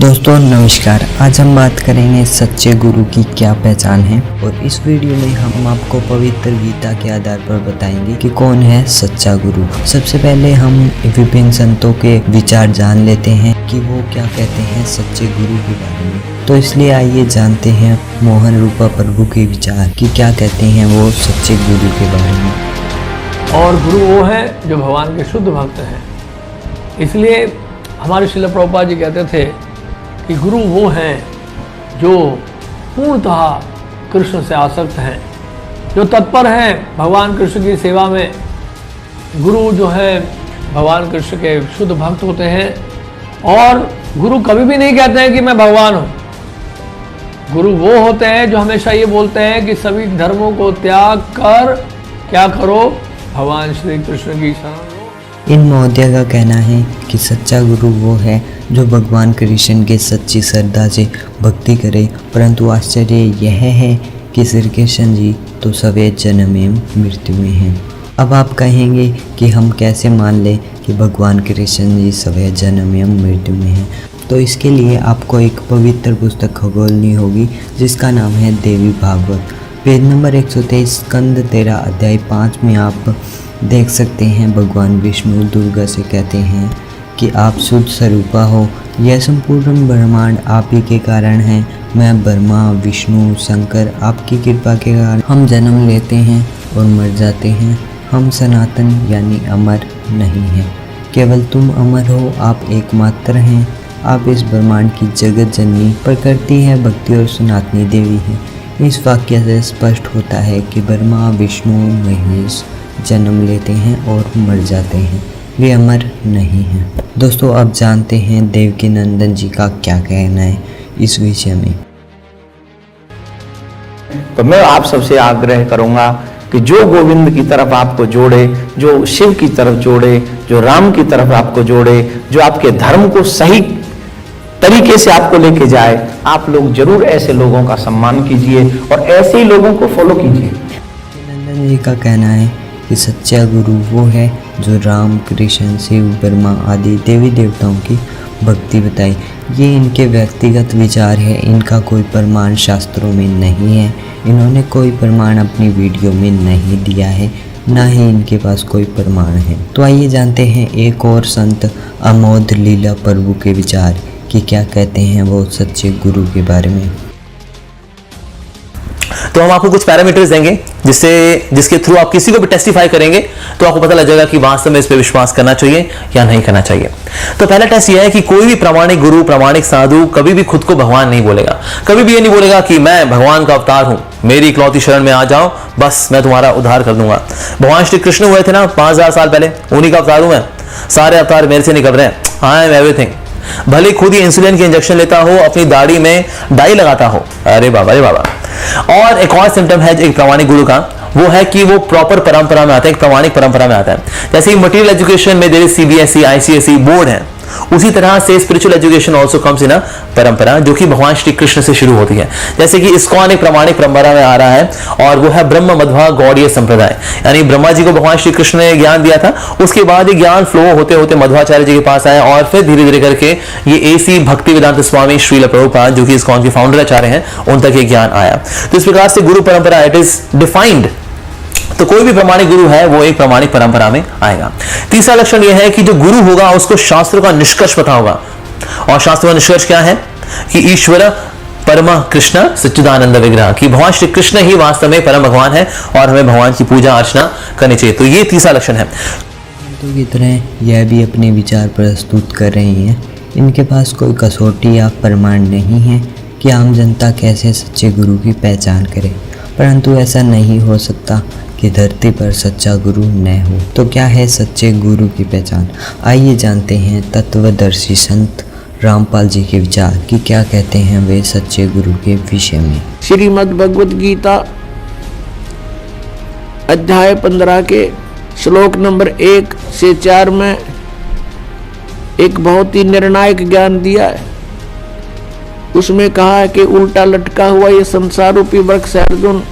दोस्तों नमस्कार। आज हम बात करेंगे सच्चे गुरु की क्या पहचान है और इस वीडियो में हम आपको पवित्र गीता के आधार पर बताएंगे कि कौन है सच्चा गुरु। सबसे पहले हम विभिन्न संतों के विचार जान लेते हैं कि वो क्या कहते हैं सच्चे गुरु के बारे में। तो इसलिए आइए जानते हैं मोहन रूपा प्रभु के विचार कि क्या कहते हैं वो सच्चे गुरु के बारे में। और गुरु वो है जो भगवान के शुद्ध भक्त हैं। इसलिए हमारे श्रील प्रभुपाद जी कहते थे कि गुरु वो हैं जो पूर्णतः कृष्ण से आसक्त हैं, जो तत्पर हैं भगवान कृष्ण की सेवा में। गुरु जो है भगवान कृष्ण के शुद्ध भक्त होते हैं और गुरु कभी भी नहीं कहते हैं कि मैं भगवान हूँ। गुरु वो होते हैं जो हमेशा ये बोलते हैं कि सभी धर्मों को त्याग कर क्या करो, भगवान श्री कृष्ण की शरण लो। इन महोदय का कहना है कि सच्चा गुरु वो है जो भगवान कृष्ण के सच्ची श्रद्धा से भक्ति करे, परंतु आश्चर्य यह है कि श्री कृष्ण जी तो सवैत जन्म एवं मृत्यु में हैं। अब आप कहेंगे कि हम कैसे मान लें कि भगवान कृष्ण जी सवैत जन्म एवं मृत्यु में हैं। तो इसके लिए आपको एक पवित्र पुस्तक खगोलनी होगी जिसका नाम है देवी भागवत। पेज नंबर 123 स्कंद 13 अध्याय 5 में आप देख सकते हैं भगवान विष्णु दुर्गा से कहते हैं कि आप शुद्ध स्वरूपा हो, यह संपूर्ण ब्रह्मांड आप ही के कारण है। मैं ब्रह्मा विष्णु शंकर आपकी कृपा के कारण हम जन्म लेते हैं और मर जाते हैं। हम सनातन यानी अमर नहीं हैं, केवल तुम अमर हो, आप एकमात्र हैं। आप इस ब्रह्मांड की जगत जननी प्रकृति है, भक्ति और सनातनी देवी है। इस वाक्य से स्पष्ट होता है कि ब्रह्मा विष्णु महेश जन्म लेते हैं और मर जाते हैं, वे अमर नहीं हैं। दोस्तों अब जानते हैं देवकी नंदन जी का क्या कहना है इस विषय में। तो मैं आप सबसे आग्रह करूंगा कि जो गोविंद की तरफ आपको जोड़े, जो शिव की तरफ जोड़े, जो राम की तरफ आपको जोड़े, जो आपके धर्म को सही तरीके से आपको लेके जाए, आप लोग जरूर ऐसे लोगों का सम्मान कीजिए और ऐसे ही लोगों को फॉलो कीजिए। नंदन जी का कहना है कि सच्चा गुरु वो है जो राम कृष्ण शिव ब्रह्मा आदि देवी देवताओं की भक्ति बताए। ये इनके व्यक्तिगत विचार है, इनका कोई प्रमाण शास्त्रों में नहीं है। इन्होंने कोई प्रमाण अपनी वीडियो में नहीं दिया है, ना ही इनके पास कोई प्रमाण है। तो आइए जानते हैं एक और संत अमोद लीला प्रभु के विचार कि क्या कहते हैं वो सच्चे गुरु के बारे में। तो हम आपको कुछ पैरामीटर्स देंगे जिसके थ्रू आप किसी को भी टेस्टिफाई करेंगे तो आपको पता लग जाएगा कि वास्तव में इस पे विश्वास करना चाहिए या नहीं करना चाहिए। तो पहला टेस्ट यह है कि कोई भी प्रामाणिक गुरु प्रामाणिक साधु कभी भी खुद को भगवान नहीं बोलेगा। कभी भी ये नहीं बोलेगा कि मैं भगवान का अवतार हूं, मेरी इकलौती शरण में आ जाओ, बस मैं तुम्हारा उद्धार कर दूंगा। भगवान श्री कृष्ण हुए थे ना 5000 साल पहले, उन्हीं का अवतार हूं मैं, सारे अवतार मेरे से निकल रहे हैं, आई एम एवरीथिंग। भले खुद ही इंसुलिन के इंजेक्शन लेता हो, अपनी दाढ़ी में डाई लगाता हो, अरे बाबा रे बाबा। और एक और सिम्टम है एक प्रामाणिक गुरु का, वो है कि वो प्रॉपर परंपरा में आता है, एक प्रामाणिक परंपरा में आता है। जैसे मटेरियल एजुकेशन में there is CBSE ICSE board है, उसी तरह से spiritual education also comes in a parampara जो कि भगवान श्री कृष्ण से शुरू होती है। जैसे कि इस्कॉन एक प्रामाणिक परंपरा में आ रहा है और वो है ब्रह्म मध्वा गौड़ीय संप्रदाय, यानी ब्रह्मा जी को भगवान श्री कृष्ण ने ज्ञान दिया था, उसके बाद ये ज्ञान फ्लो होते होते मध्वाचार्य जी के पास आया और फिर धीरे धीरे करके ये एसी भक्ति वेदांत स्वामी श्रील प्रभुपाद जो कि इस्कॉन के फाउंडर आचार्य हैं उन तक ये ज्ञान आया। तो इस प्रकार से गुरु परंपरा इट इज डिफाइंड। तो कोई भी प्रामाणिक गुरु है वो एक प्रामाणिक परंपरा में आएगा। तीसरा लक्षण यह है कि जो गुरु होगा उसको शास्त्रों का निष्कर्ष पता होगा। और शास्त्रों का निष्कर्ष क्या है कि ईश्वर परम कृष्ण सच्चिदानंद विग्रह, कि भगवान श्री कृष्ण ही वास्तव में परम भगवान है और हमें भगवान की पूजा अर्चना करनी चाहिए। तो ये तीसरा लक्षण है। तो की तरह यह भी अपने विचार प्रस्तुत कर रही हैं। इनके पास कोई कसौटी या प्रमाण नहीं है कि आम जनता कैसे सच्चे गुरु की पहचान करे, परंतु ऐसा नहीं हो सकता कि धरती पर सच्चा गुरु न हो। तो क्या है सच्चे गुरु की पहचान, आइए जानते हैं तत्वदर्शी संत रामपाल जी के विचार कि क्या कहते हैं वे सच्चे गुरु के विषय में। श्रीमद् भगवद गीता अध्याय 15 के श्लोक नंबर 1 से 4 में एक बहुत ही निर्णायक ज्ञान दिया है। उसमें कहा है कि उल्टा लटका हुआ ये संसार रूपी वृक्ष है अर्जुन,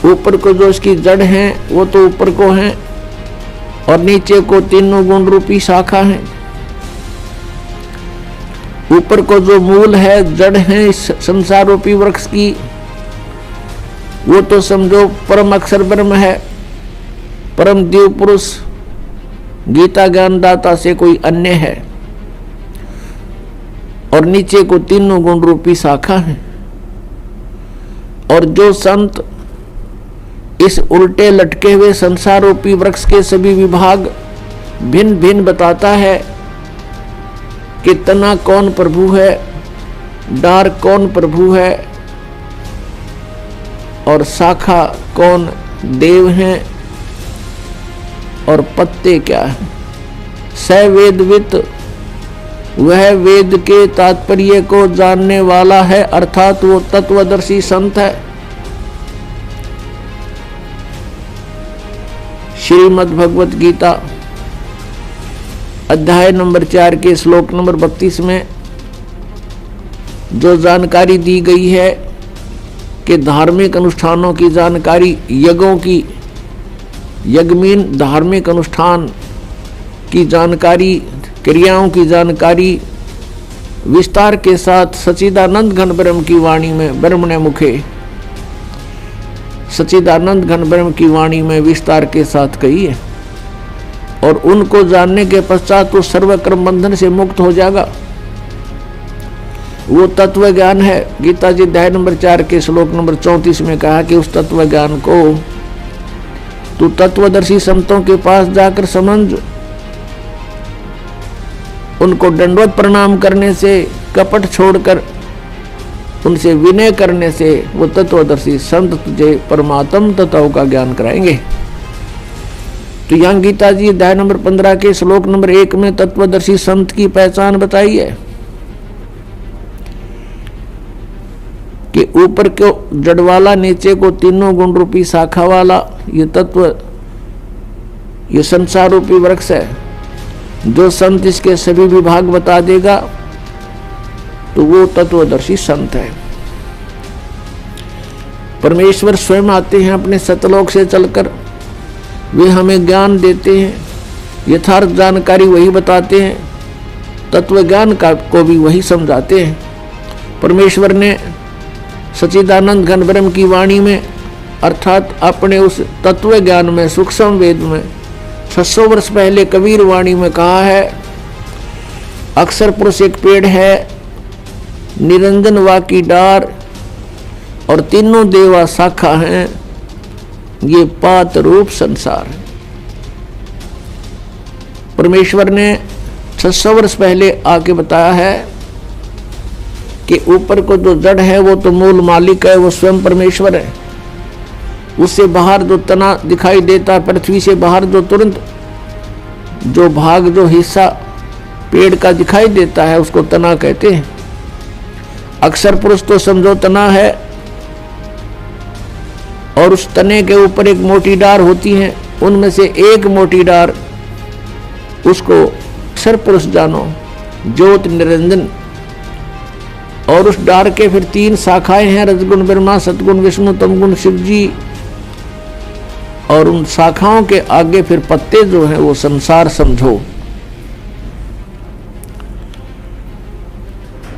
ऊपर को जो इसकी जड़ है वो तो ऊपर को है और नीचे को तीनों गुण रूपी शाखा है। ऊपर को जो मूल है, जड़ है इस संसार रूपी वृक्ष की, वो तो समझो परम अक्षर ब्रह्म है, परम देव पुरुष गीता ज्ञानदाता से कोई अन्य है। और नीचे को तीनों गुण रूपी शाखा है। और जो संत इस उल्टे लटके हुए संसार रूपी वृक्ष के सभी विभाग भिन्न भिन्न बताता है कि तना कौन प्रभु है, डार कौन प्रभु है और शाखा कौन देव हैं और पत्ते क्या है। स वेदवित, वह वेद के तात्पर्य को जानने वाला है, अर्थात वो तत्वदर्शी संत है। श्रीमद् भगवत गीता अध्याय नंबर 4 के श्लोक नंबर 32 में जो जानकारी दी गई है कि धार्मिक अनुष्ठानों की जानकारी, यज्ञों की, यज्ञमीन धार्मिक अनुष्ठान की जानकारी, क्रियाओं की जानकारी विस्तार के साथ सच्चिदानंद घन ब्रह्म की वाणी में, ब्रह्म ने मुखे सच्चिदानंद घन ब्रह्म की वाणी में विस्तार के साथ कही है। और उनको जानने के पश्चात वो सर्वकर्म बंधन से मुक्त हो जाएगा। वो तत्व ज्ञान है। गीता जी अध्याय नंबर 4 के श्लोक नंबर 34 में कहा कि उस तत्व ज्ञान को तू तत्वदर्शी संतों के पास जाकर समझ। उनको दंडवत प्रणाम करने से, कपट छोड़कर उनसे विनय करने से वो तत्वदर्शी संत तुझे परमात्म तत्व का ज्ञान कराएंगे। तो यहाँ गीता जी अध्याय नंबर 15 के श्लोक नंबर 1 में तत्वदर्शी संत की पहचान बताई है कि ऊपर को जड़ वाला, नीचे को तीनों गुण रूपी शाखा वाला ये तत्व, ये संसार रूपी वृक्ष है। जो संत इसके सभी विभाग बता देगा तो वो तत्वदर्शी संत है। परमेश्वर स्वयं आते हैं अपने सतलोक से चलकर, वे हमें ज्ञान देते हैं, यथार्थ जानकारी वही बताते हैं, तत्व ज्ञान का को भी वही समझाते हैं। परमेश्वर ने सच्चिदानंद घन ब्रह्म की वाणी में, अर्थात अपने उस तत्व ज्ञान में, सूक्ष्म वेद में 600 वर्ष पहले कबीर वाणी में कहा है, अक्षर पुरुष एक पेड़ है, निरंजन वा की डार और तीनों देवा शाखा हैं, ये पात रूप संसार है। परमेश्वर ने 600 वर्ष पहले आके बताया है कि ऊपर को जो जड़ है वो तो मूल मालिक है, वो स्वयं परमेश्वर है। उससे बाहर जो तना दिखाई देता, पृथ्वी से बाहर जो तुरंत जो भाग, जो हिस्सा पेड़ का दिखाई देता है उसको तना कहते हैं। अक्षर पुरुष तो समझो तना है और उस तने के ऊपर एक मोटी डार होती है, उनमें से एक मोटी डार उसको अक्षर पुरुष जानो, ज्योत निरंजन। और उस डार के फिर 3 शाखाएं हैं, रजगुण ब्रह्मा, सतगुण विष्णु, तमगुण शिव जी। और उन शाखाओं के आगे फिर पत्ते जो हैं वो संसार समझो।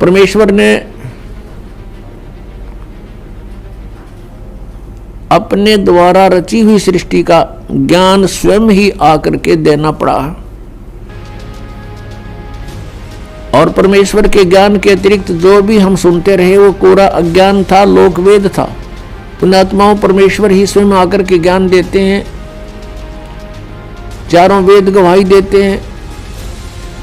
परमेश्वर ने अपने द्वारा रची हुई सृष्टि का ज्ञान स्वयं ही आकर के देना पड़ा। और परमेश्वर के ज्ञान के अतिरिक्त जो भी हम सुनते रहे वो कोरा अज्ञान था, लोकवेद था। उन आत्माओं परमेश्वर ही स्वयं आकर के ज्ञान देते हैं, चारों वेद गवाही देते हैं।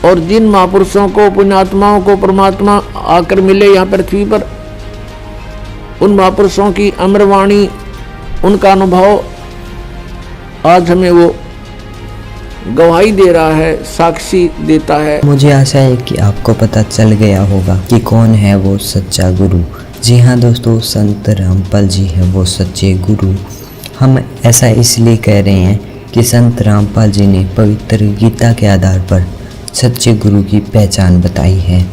और जिन महापुरुषों को, पुण्यात्माओं को परमात्मा आकर मिले यहाँ पृथ्वी पर, उन महापुरुषों की अमरवाणी, उनका अनुभव आज हमें वो गवाही दे रहा है, साक्षी देता है। मुझे आशा है कि आपको पता चल गया होगा कि कौन है वो सच्चा गुरु। जी हाँ दोस्तों, संत रामपाल जी है वो सच्चे गुरु। हम ऐसा इसलिए कह रहे हैं कि संत रामपाल जी ने पवित्र गीता के आधार पर सच्चे गुरु की पहचान बताई है।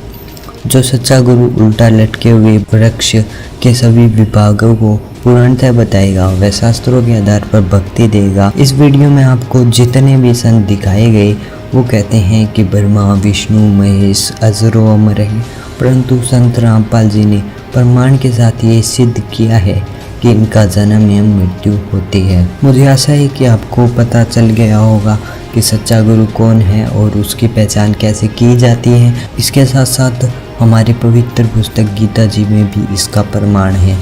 जो सच्चा गुरु उल्टा लटके हुए वृक्ष के सभी विभागों को पूर्णतः बताएगा, वह शास्त्रों के आधार पर भक्ति देगा। इस वीडियो में आपको जितने भी संत दिखाए गए वो कहते हैं कि ब्रह्मा, विष्णु, महेश अजरो अमर है परंतु संत रामपाल जी ने प्रमाण के साथ ये सिद्ध किया है कि इनका जन्म एवं मृत्यु होती है। मुझे आशा है कि आपको पता चल गया होगा कि सच्चा गुरु कौन है और उसकी पहचान कैसे की जाती है। इसके साथ साथ हमारी पवित्र पुस्तक गीता जी में भी इसका प्रमाण है।